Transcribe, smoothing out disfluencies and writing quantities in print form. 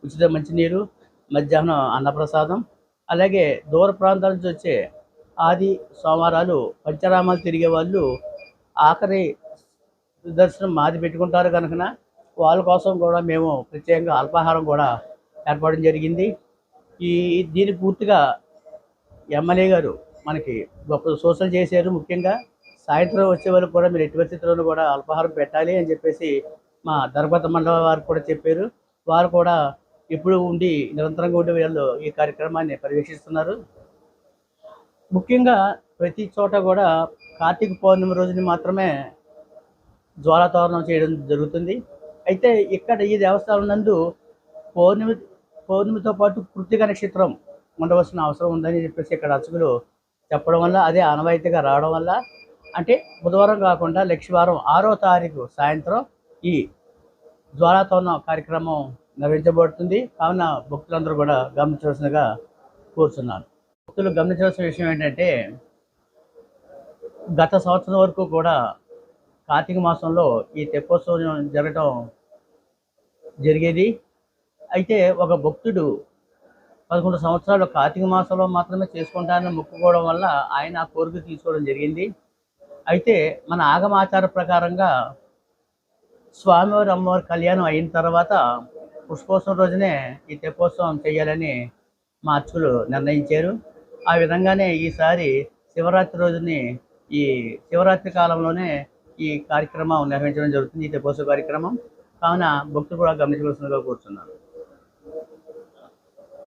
ఉచిత మంచినీరు, మధ్యాహ్నం అన్నప్రసాదం, అలాగే దూర ప్రాంతాల నుంచి వచ్చే ఆది, సోమవారాలు పంచరామాలు తిరిగే వాళ్ళు ఆఖరి దర్శనం మాది పెట్టుకుంటారు కనుకన వాళ్ళ కోసం కూడా మేము ప్రత్యేకంగా అల్పాహారం కూడా ఏర్పడడం జరిగింది. ఈ దీన్ని పూర్తిగా ఎమ్మెల్యే గారు మనకి గొప్ప సూచనలు చేశారు. ముఖ్యంగా సాయంత్రం వచ్చే వాళ్ళకి కూడా మీరు ఎట్టి పరిస్థితుల్లోనూ కూడా అల్పాహారం పెట్టాలి అని చెప్పేసి మా ధర్మత మండలం వారు కూడా చెప్పారు. వారు కూడా ఎప్పుడు ఉండి నిరంతరంగా ఉండి వీళ్ళు ఈ కార్యక్రమాన్ని పర్యవేక్షిస్తున్నారు. ముఖ్యంగా ప్రతి చోట కూడా కార్తీక పౌర్ణమి రోజుని మాత్రమే జ్వాలాతోరణం చేయడం జరుగుతుంది. అయితే ఇక్కడ ఈ దేవస్థానం నందు పౌర్ణమి పౌర్ణమితో పాటు కృత్తిక నక్షత్రం ఉండవలసిన అవసరం ఉందని చెప్పేసి ఇక్కడ అర్చకులు చెప్పడం వల్ల, అదే ఆనవాయితీగా రావడం వల్ల, అంటే బుధవారం కాకుండా లక్షవారం 6వ తారీఖు సాయంత్రం ఈ జ్వాలాతోరణం కార్యక్రమం నిర్వహించబడుతుంది. కావున భక్తులందరూ కూడా గమనించవలసిందిగా కోరుచున్నాను. భక్తులు గమనించవలసిన విషయం ఏంటంటే, గత సంవత్సరం వరకు కూడా కార్తీక మాసంలో ఈ తెప్పోత్సవం జరగటం జరిగేది. అయితే ఒక భక్తుడు 11 సంవత్సరాలు కార్తీక మాసంలో మాత్రమే చేసుకుంటానని మొక్కుకోవడం వల్ల ఆయన ఆ కోరిక తీసుకోవడం జరిగింది. అయితే మన ఆగమాచార ప్రకారంగా స్వామివారి అమ్మవారి కళ్యాణం అయిన తర్వాత పుష్పోత్సవం రోజునే ఈ తెప్పోత్సవం చేయాలని మా అర్చకులు నిర్ణయించారు. ఆ విధంగానే ఈసారి శివరాత్రి రోజుని ఈ శివరాత్రి కాలంలోనే ఈ కార్యక్రమం నిర్వహించడం జరుగుతుంది, ఈ తెప్పోత్సవ కార్యక్రమం. కావున భక్తులు కూడా గమనించవలసిందిగా కోరుతున్నాను.